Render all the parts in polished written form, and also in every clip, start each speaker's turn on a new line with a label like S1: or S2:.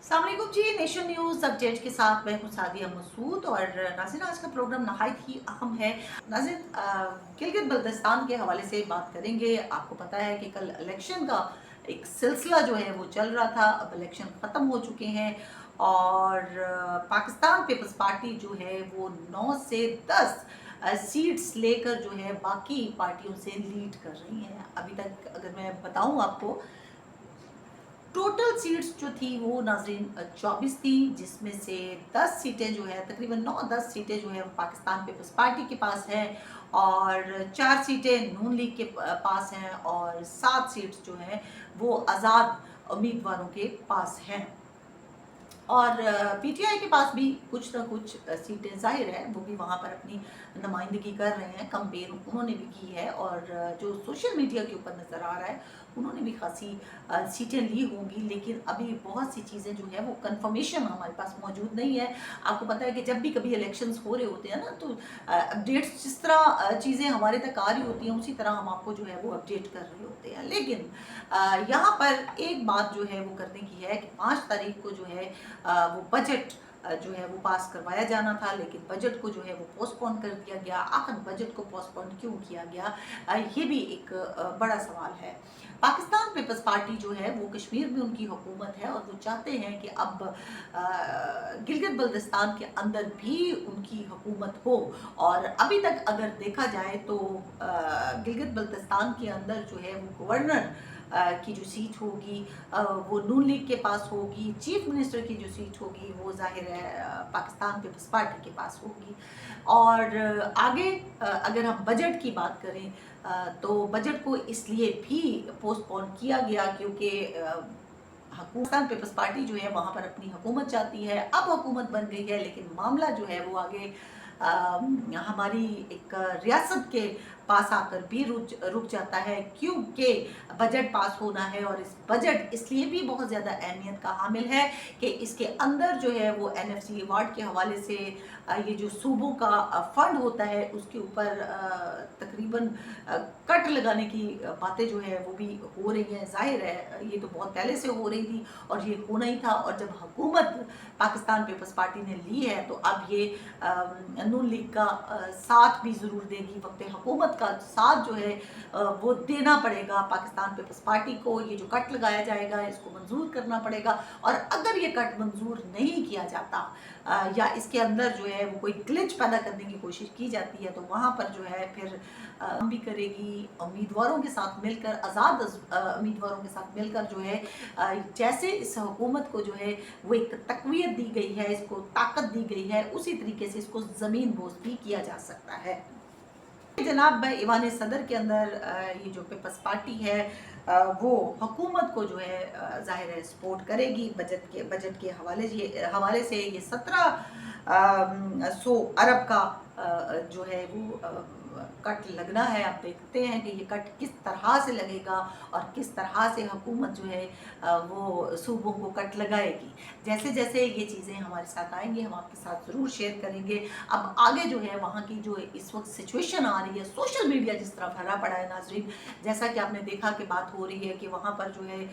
S1: अस्सलाम वालेकुम जी। Nation news update के साथ मैं हूं सादिया मसूद। और नाज़रीन, आज का प्रोग्राम नहायत ही अहम है। नाज़रीन, गिलगित बल्तिस्तान के हवाले से बात करेंगे। आपको पता है कि कल इलेक्शन का एक सिलसिला जो है वो चल रहा था। अब इलेक्शन ख़त्म हो चुके हैं और पाकिस्तान पीपल्स पार्टी जो है वो 9 से 10 सीट्स लेकर जो है बाकी पार्टियों से लीड कर रही हैं। अभी तक अगर मैं बताऊं आपको, टोटल सीट्स जो थी वो नाज़रीन 24 थी, जिसमें से 10 सीटें जो है तकरीबन 9-10 सीटें जो है वो पाकिस्तान पीपल्स पार्टी के पास है और 4 सीटें नून लीग के पास हैं और 7 सीट्स जो हैं वो आज़ाद उम्मीदवारों के पास हैं। और पीटीआई के पास भी कुछ ना कुछ सीटें, जाहिर है वो भी वहाँ पर अपनी नुमाइंदगी कर रहे हैं, कंपेन उन्होंने भी की है। और जो सोशल मीडिया के ऊपर नज़र आ रहा है उन्होंने भी खासी सीटें ली होंगी, लेकिन अभी बहुत सी चीज़ें जो है वो कंफर्मेशन हमारे पास मौजूद नहीं है। आपको पता है कि जब भी कभी इलेक्शंस हो रहे होते हैं ना, तो अपडेट्स जिस तरह चीज़ें हमारे तक आ रही होती हैं उसी तरह हम आपको जो है वो अपडेट कर रहे होते हैं। लेकिन यहाँ पर एक बात जो है वो करने की है कि 5 तारीख को जो है वो बजट जो है वो पास करवाया जाना था, लेकिन बजट को जो है वो पोस्टपोन कर दिया गया। आखिर बजट को पोस्टपोन क्यों किया गया, ये भी एक बड़ा सवाल है। पाकिस्तान पीपल्स पार्टी जो है वो कश्मीर में उनकी हुकूमत है और वो चाहते हैं कि अब गिलगित बल्तिस्तान के अंदर भी उनकी हुकूमत हो। और अभी तक अगर देखा जाए तो गिलगित बल्तिस्तान के अंदर जो है वो गवर्नर की जो सीट होगी वो नून लीग के पास होगी। चीफ मिनिस्टर की जो सीट होगी वो जाहिर है पाकिस्तान पीपल्स पार्टी के पास होगी। और आगे अगर हम बजट की बात करें तो बजट को इसलिए भी पोस्टपोन किया गया क्योंकि पाकिस्तान पीपल्स पार्टी जो है वहाँ पर अपनी हुकूमत चाहती है। अब हुकूमत बन गई है, लेकिन मामला जो है वो आगे हमारी एक रियासत के पास आकर भी रुक जाता है, क्योंकि बजट पास होना है। और इस बजट इसलिए भी बहुत ज़्यादा अहमियत का हामिल है कि इसके अंदर जो है वो एनएफसी अवार्ड के हवाले से ये जो सूबों का फंड होता है उसके ऊपर तकरीबन कट लगाने की बातें जो है वो भी हो रही हैं। जाहिर है ये तो बहुत पहले से हो रही थी और ये होना ही था। और जब हुकूमत पाकिस्तान पीपल्स पार्टी ने ली है तो अब ये नून लीग का साथ भी ज़रूर देगी। वक्त हुकूमत का साथ जो है वो देना पड़ेगा पाकिस्तान पीपल्स पार्टी को। ये जो कट लगाया जाएगा इसको मंजूर करना पड़ेगा। और अगर ये कट मंजूर नहीं किया जाता या इसके अंदर जो है वो कोई ग्लिच पैदा करने की कोशिश की जाती है तो वहाँ पर जो है फिर हम भी करेगी उम्मीदवारों के साथ मिलकर, आज़ाद उम्मीदवारों के साथ मिलकर जो है जैसे इस हुकूमत को जो है वो एक तक़वियत दी गई है, इसको ताकत दी गई है, उसी तरीके से इसको ज़मीन बोझ भी किया जा सकता है। जनाब ईवान सदर के अंदर ये जो पीपल्स पार्टी है वो हुकूमत को जो है ज़ाहिर है सपोर्ट करेगी। बजट के हवाले से ये 1700 अरब का जो है वो कट लगना है। आप देखते हैं कि ये कट किस तरह से लगेगा और किस तरह से हुकूमत जो है वो सूबों को कट लगाएगी। जैसे जैसे ये चीज़ें हमारे साथ आएंगी हम आपके साथ ज़रूर शेयर करेंगे। अब आगे जो है वहाँ की जो इस वक्त सिचुएशन आ रही है, सोशल मीडिया जिस तरह फैला पड़ा है नाजरीन, जैसा कि आपने देखा कि बात हो रही है कि वहाँ पर जो है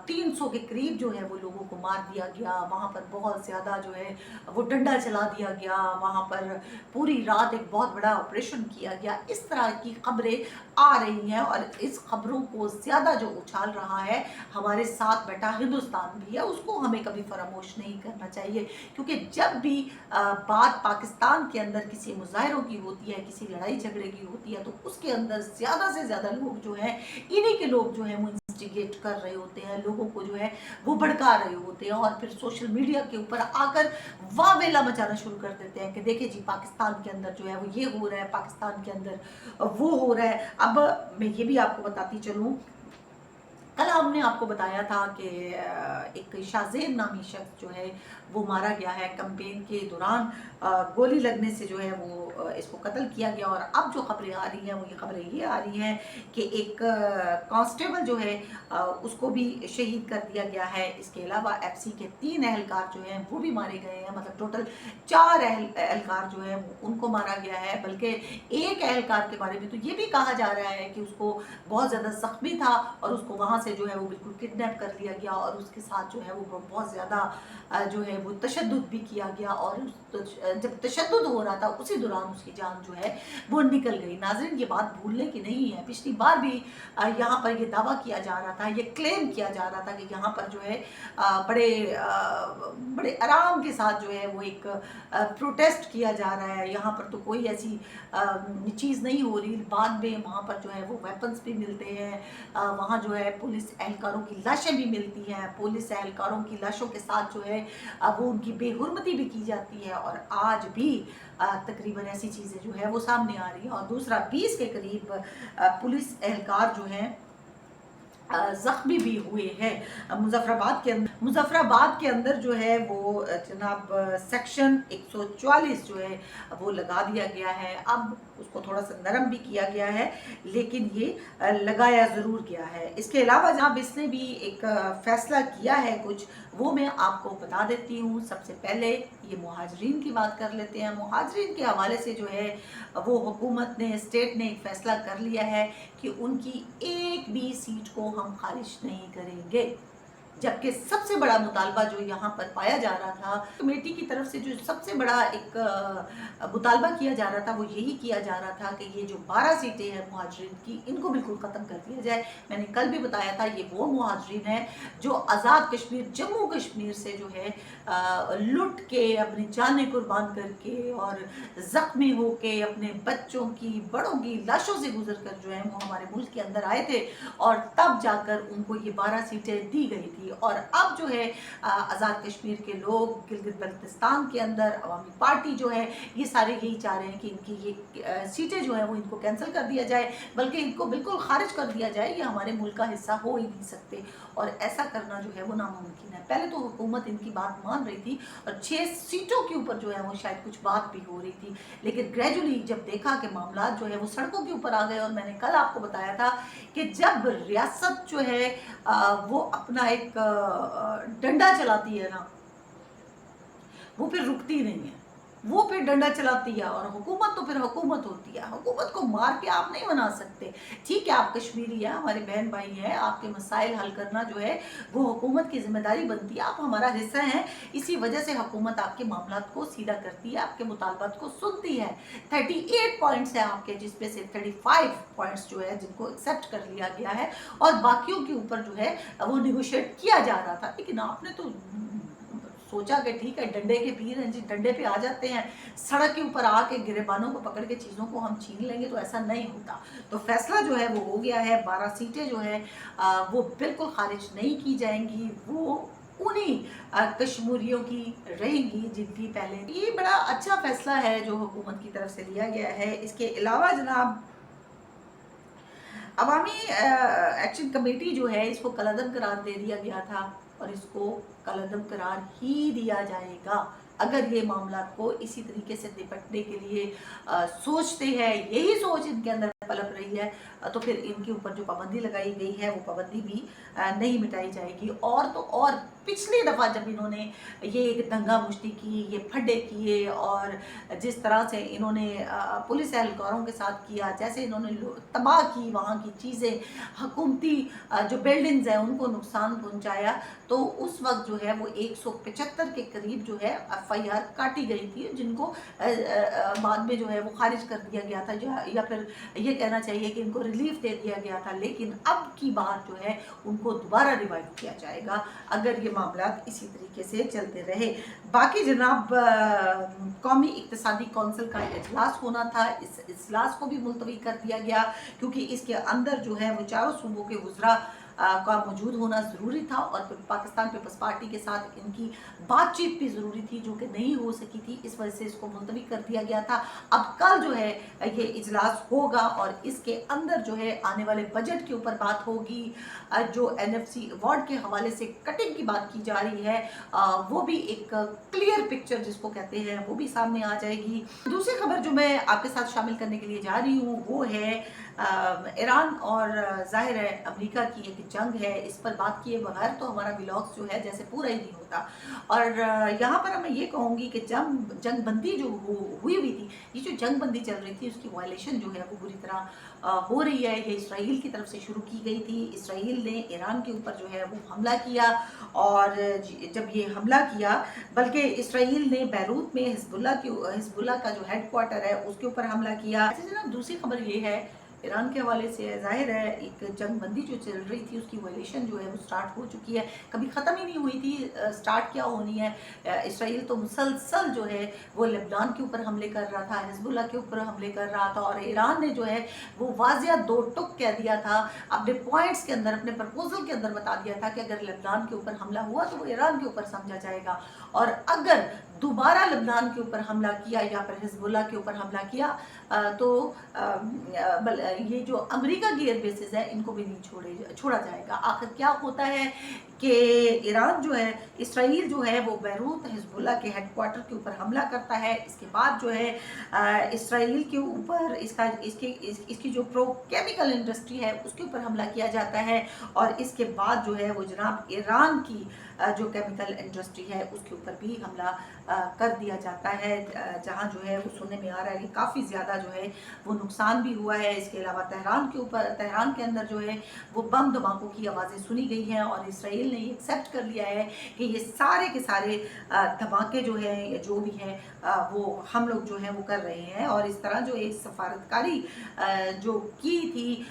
S1: 300 के करीब जो है वो लोगों को मार दिया गया। वहाँ पर बहुत ज़्यादा जो है वो डंडा चला दिया गया। वहाँ पर पूरी रात एक बहुत बड़ा ऑपरेशन किया गया। इस तरह की खबरें आ रही हैं और इस खबरों को ज़्यादा जो उछाल रहा है हमारे साथ बैठा हिंदुस्तान भी है, उसको हमें कभी फरामोश नहीं करना चाहिए। क्योंकि जब भी बात पाकिस्तान के अंदर किसी मुजाहरों की होती है, किसी लड़ाई झगड़े की होती है, तो उसके अंदर ज़्यादा से ज़्यादा लोग जो हैं इन्हीं के लोग जो हैं वो इंस्टिगेट कर रहे होते हैं, लोगों को जो है वो भड़का रहे होते हैं और फिर सोशल मीडिया के ऊपर आकर वावेला मचाना शुरू कर देते हैं कि देखिए जी पाकिस्तान के अंदर जो है वो ये हो रहा है, पाकिस्तान के अंदर वो हो रहा है। अब मैं ये भी आपको बताती चलूँ, कल हमने आपको बताया था कि एक शाहजेब नामी शख्स जो है वो मारा गया है कैंपेन के दौरान। गोली लगने से जो है वो इसको कत्ल किया गया। और अब जो खबरें आ रही हैं वो ये खबरें ये आ रही हैं कि एक कांस्टेबल जो है उसको भी शहीद कर दिया गया है। इसके अलावा एफसी के 3 एहलकार जो हैं वो भी मारे गए हैं। मतलब टोटल 4 एहलकार जो है उनको मारा गया है। बल्कि एक एहलकार के बारे में तो ये भी कहा जा रहा है कि उसको बहुत ज़्यादा जख्मी था और उसको वहाँ से जो है वो बिल्कुल किडनैप कर लिया गया और उसके साथ जो है वो बहुत ज़्यादा जो है वो तशद्दुद भी किया गया और जब तशद्दुद हो रहा था उसी दौरान उसकी जान जो है वो निकल गई। नाज़रीन, ये बात भूलने की नहीं है, पिछली बार भी यहाँ पर ये दावा किया जा रहा था, ये क्लेम किया जा रहा था कि यहाँ पर जो है बड़े आराम के साथ जो है वो एक प्रोटेस्ट किया जा रहा है, यहाँ पर तो कोई ऐसी चीज़ नहीं हो रही। बाद में वहाँ पर जो है वो वेपन्स भी मिलते हैं, वहाँ जो है पुलिस एहलकारों की लाशें भी मिलती हैं, पुलिस एहलकारों की लाशों के साथ जो है वो उनकी बेहुरमती भी की जाती है और आज भी तकरीबन ऐसी चीज़ें जो है वो सामने आ रही हैं। और दूसरा 20 के करीब पुलिस एहलकार जो हैं ज़ख्मी भी हुए हैं। मुजफ्फराबाद के अंदर जो है वो जनाब सेक्शन 144 जो है वो लगा दिया गया है। अब उसको थोड़ा सा नरम भी किया गया है, लेकिन ये लगाया ज़रूर गया है। इसके अलावा जनाब इसने भी एक फ़ैसला किया है कुछ, वो मैं आपको बता देती हूँ। सबसे पहले ये मुहाजिरीन की बात कर लेते हैं। मुहाजिरीन के हवाले से जो है वो हुकूमत ने, स्टेट ने एक फ़ैसला कर लिया है कि उनकी एक भी सीट को हम खारिज नहीं करेंगे। जबकि सबसे बड़ा मुतालबा जो यहाँ पर पाया जा रहा था, कमेटी की तरफ से जो सबसे बड़ा एक मुतालबा किया जा रहा था वो यही किया जा रहा था कि ये जो 12 सीटें हैं मुहाजिरीन की, इनको बिल्कुल ख़त्म कर दिया जाए। मैंने कल भी बताया था ये वो मुहाजिरीन हैं जो आज़ाद कश्मीर, जम्मू कश्मीर से जो है लुट के, अपनी जानें कुर्बान करके और ज़ख्मी होके अपने बच्चों की, बड़ों की लाशों से गुजर कर जो है वो हमारे मुल्क के अंदर आए थे और तब जाकर उनको ये 12 सीटें दी गई थी। और अब जो है आज़ाद कश्मीर के लोग, गिलगित बल्तिस्तान के अंदर अवामी पार्टी जो है, ये सारे यही चाह रहे हैं कि इनकी ये सीटें जो है वो इनको कैंसिल कर दिया जाए, बल्कि इनको बिल्कुल खारिज कर दिया जाए। ये हमारे मुल्क का हिस्सा हो ही नहीं सकते और ऐसा करना जो है वो नामुमकिन है। पहले तो हुकूमत इनकी बात मान रही थी और 6 सीटों के ऊपर जो है वो शायद कुछ बात भी हो रही थी, लेकिन ग्रेजुअली जब देखा कि मामला जो है वो सड़कों के ऊपर आ गए, और मैंने कल आपको बताया था कि जब रियासत जो है वो अपना एक डंडा चलाती है ना, वो फिर रुकती नहीं है, वो फिर डंडा चलाती है। और हुकूमत तो फिर हुकूमत होती है, हुकूमत को मार के आप नहीं बना सकते। ठीक है, आप कश्मीरी हैं, हमारे बहन भाई हैं, आपके मसाइल हल करना जो है वो हुकूमत की जिम्मेदारी बनती है, आप हमारा हिस्सा हैं। इसी वजह से हुकूमत आपके मामलात को सीधा करती है, आपके मुतालबात को सुनती है। 38 पॉइंट्स है आपके, जिसमें से 35 पॉइंट्स जो है जिनको एक्सेप्ट कर लिया गया है और बाकियों के ऊपर जो है वो निगोशिएट किया जा रहा था। लेकिन आपने तो सोचा कि ठीक है, डंडे के पीर हैं जी, डंडे पे आ जाते हैं, सड़क के ऊपर आके गिरेबानों को पकड़ के चीज़ों को हम छीन लेंगे, तो ऐसा नहीं होता। तो फैसला जो है वो हो गया है, 12 सीटें जो है वो बिल्कुल खारिज नहीं की जाएंगी, वो उन्हीं कश्मीरियों की रहेंगी जिनकी पहले। ये बड़ा अच्छा फैसला है जो हुकूमत की तरफ से लिया गया है। इसके अलावा जनाब अवामी एक्शन कमेटी जो है, इसको कलअदम करार दे दिया गया था और इसको कलअदम करार ही दिया जाएगा अगर ये मामला को इसी तरीके से निपटने के लिए सोचते हैं, यही सोच इनके अंदर पलक रही है, तो फिर इनके ऊपर जो पाबंदी लगाई गई है वो पाबंदी भी नहीं मिटाई जाएगी। और तो और पिछली दफ़ा जब इन्होंने ये एक दंगा मुश्ती की, ये फड्डे किए और जिस तरह से इन्होंने पुलिस एहलकारों के साथ किया, जैसे इन्होंने तबाह की वहाँ की चीज़ें, हुकूमती जो बिल्डिंग्स हैं उनको नुकसान पहुँचाया, तो उस वक्त जो है वो 175 के करीब जो है FIR काटी गई थी, जिनको बाद में जो है वो खारिज कर दिया गया था, या फिर ये कहना चाहिए कि इनको रिलीफ दे दिया गया था। लेकिन अब की बार जो है उनको दोबारा रिवाइव किया जाएगा अगर ये मामला इसी तरीके से चलते रहे। बाकी जनाब कौमी इक्तिसादी कौंसिल का इजलास होना था, इस इजलास को भी मुलतवी कर दिया गया क्योंकि इसके अंदर जो है वो चारों सूबों के वज़रा का मौजूद होना ज़रूरी था और पाकिस्तान पीपल्स पार्टी के साथ इनकी बातचीत भी ज़रूरी थी जो कि नहीं हो सकी थी, इस वजह से इसको मुलतवी कर दिया गया था। अब कल जो है ये इजलास होगा और इसके अंदर जो है आने वाले बजट के ऊपर बात होगी, जो NFC अवार्ड के हवाले से कटिंग की बात की जा रही है वो भी एक क्लियर पिक्चर जिसको कहते हैं वो भी सामने आ जाएगी। दूसरी खबर जो मैं आपके साथ शामिल करने के लिए जा रही हूँ वो है ईरान और ज़ाहिर है अमेरिका की एक जंग है, इस पर बात किए बगैर तो हमारा व्लॉग्स जो है जैसे पूरा ही नहीं होता। और यहाँ पर मैं ये कहूँगी कि जंग बंदी जो हुई हुई थी, ये जो जंग बंदी चल रही थी उसकी वायलेशन जो है वो बुरी तरह हो रही है। ये इसराइल की तरफ से शुरू की गई थी। इसराइल ने ईरान के ऊपर जो है वो हमला किया, और जब ये हमला किया, बल्कि इसराइल ने बैरूत में हिजबुल्लाह का जो हेडक्वार्टर है उसके ऊपर हमला किया। ऐसे जनाब दूसरी खबर ये है ईरान के हवाले से, ज़ाहिर है एक जंग बंदी जो चल रही थी उसकी वायलेशन जो है वो स्टार्ट हो चुकी है, कभी ख़त्म ही नहीं हुई थी। स्टार्ट क्या होनी है, इसराइल तो मुसलसल जो है वो लेबनान के ऊपर हमले कर रहा था, हिजबुल्लाह के ऊपर हमले कर रहा था, और ईरान ने जो है वो वाजिया दो टुक कह दिया था अपने पॉइंट्स के अंदर, अपने प्रपोजल के अंदर बता दिया था कि अगर लेबनान के ऊपर हमला हुआ तो वो ईरान के ऊपर समझा जाएगा, और अगर दोबारा लेबनान के ऊपर हमला किया या फिर हिजबुल्लाह के ऊपर हमला किया तो ये जो अमेरिका की एयर बेसिस है इनको भी नहीं छोड़ा जाएगा। आखिर क्या होता है कि ईरान जो है, इसराइल जो है वो बैरूत हिजबुल्लाह के हेडक्वार्टर के ऊपर हमला करता है। इसके बाद जो है इसराइल के ऊपर इसकी जो केमिकल इंडस्ट्री है उसके ऊपर हमला किया जाता है, और इसके बाद जो है वो जनाब ईरान की जो केमिकल इंडस्ट्री है उसके ऊपर भी हमला कर दिया जाता है, जहाँ जो है वो सुनने में आ रहा है कि काफ़ी ज़्यादा जो है वो नुकसान भी हुआ है। इसके अलावा तेहरान के अंदर जो है वो बम धमाकों की आवाज़ें सुनी गई हैं, और इसराइल ने ये एक्सेप्ट कर लिया है कि ये सारे के सारे धमाके जो है या जो भी हैं वो हम लोग जो है वो कर रहे हैं, और इस तरह जो एक सफारतकारी जो की थी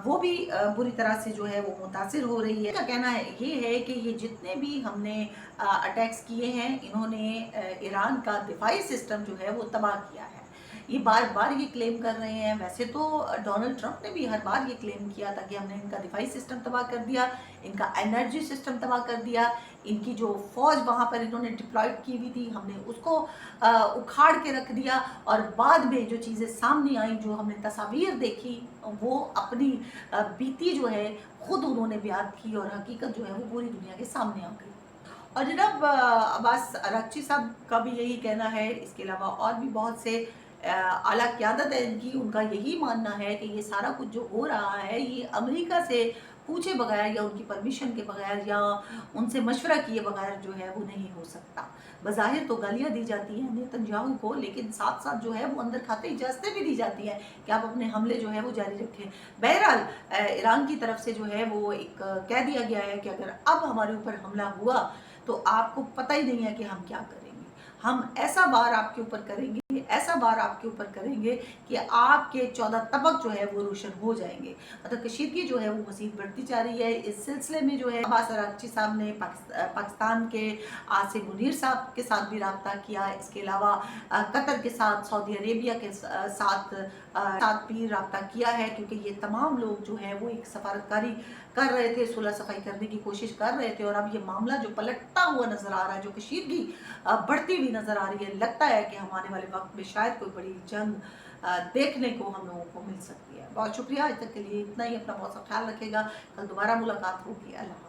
S1: वो भी बुरी तरह से जो है वो मुतासिर हो रही है। का कहना है ये है कि ये जितने भी हमने अटैक्स किए हैं इन्होंने ईरान का दिफाई सिस्टम जो है वो तबाह किया है। ये बार बार ये क्लेम कर रहे हैं। वैसे तो डोनाल्ड ट्रंप ने भी हर बार ये क्लेम किया था कि हमने इनका दिफाई सिस्टम तबाह कर दिया, इनका एनर्जी सिस्टम तबाह कर दिया, इनकी जो फौज वहाँ पर इन्होंने डिप्लॉयड की हुई थी हमने उसको उखाड़ के रख दिया, और बाद में जो चीज़ें सामने आई, जो हमने तस्वीर देखी, वो अपनी बीती जो है खुद उन्होंने बयान की, और हकीकत जो है वो पूरी दुनिया के सामने आ गई। और जनाब अब्बास अरागची साहब का भी यही कहना है, इसके अलावा और भी बहुत से आला क़यादत है इनकी, उनका यही मानना है कि ये सारा कुछ जो हो रहा है ये अमेरिका से पूछे बगैर या उनकी परमिशन के बगैर या उनसे मशवरा किए बगैर जो है वो नहीं हो सकता। बज़ाहिर तो गालियाँ दी जाती हैं नेतन्याहू को, लेकिन साथ साथ जो है वो अंदर खाते इजाज़तें भी दी जाती हैं कि आप अपने हमले जो है वो जारी रखें। बहरहाल ईरान की तरफ से जो है वो एक कह दिया गया है कि अगर अब हमारे ऊपर हमला हुआ तो आपको पता ही नहीं है कि हम क्या करेंगे। हम ऐसा वार आपके ऊपर करेंगे, ऐसा वार आपके ऊपर करेंगे कि आपके 14 तबक जो है वो रोशन हो जाएंगे। मतलब कशीदगी जो है वो मज़ीद बढ़ती जा रही है। इस सिलसिले में जो है अब्बास अरागची साहब ने पाकिस्तान के आसिम मुनीर साहब के साथ भी रब्ता किया। इसके अलावा कतर के साथ, सऊदी अरेबिया के साथ भी रब्ता किया है, क्योंकि ये तमाम लोग जो है वो एक सफारतकारी कर रहे थे, सुलह सफाई करने की कोशिश कर रहे थे, और अब ये मामला जो पलटता हुआ नज़र आ रहा है, जो कशीदगी बढ़ती हुई नज़र आ रही है, लगता है कि हम आने वाले वक्त में शायद कोई बड़ी जंग देखने को हम लोगों को मिल सकती है। बहुत शुक्रिया, आज तक के लिए इतना ही। अपना बहुत सा ख्याल रखेगा। कल दोबारा मुलाकात होगी। अल्लाह।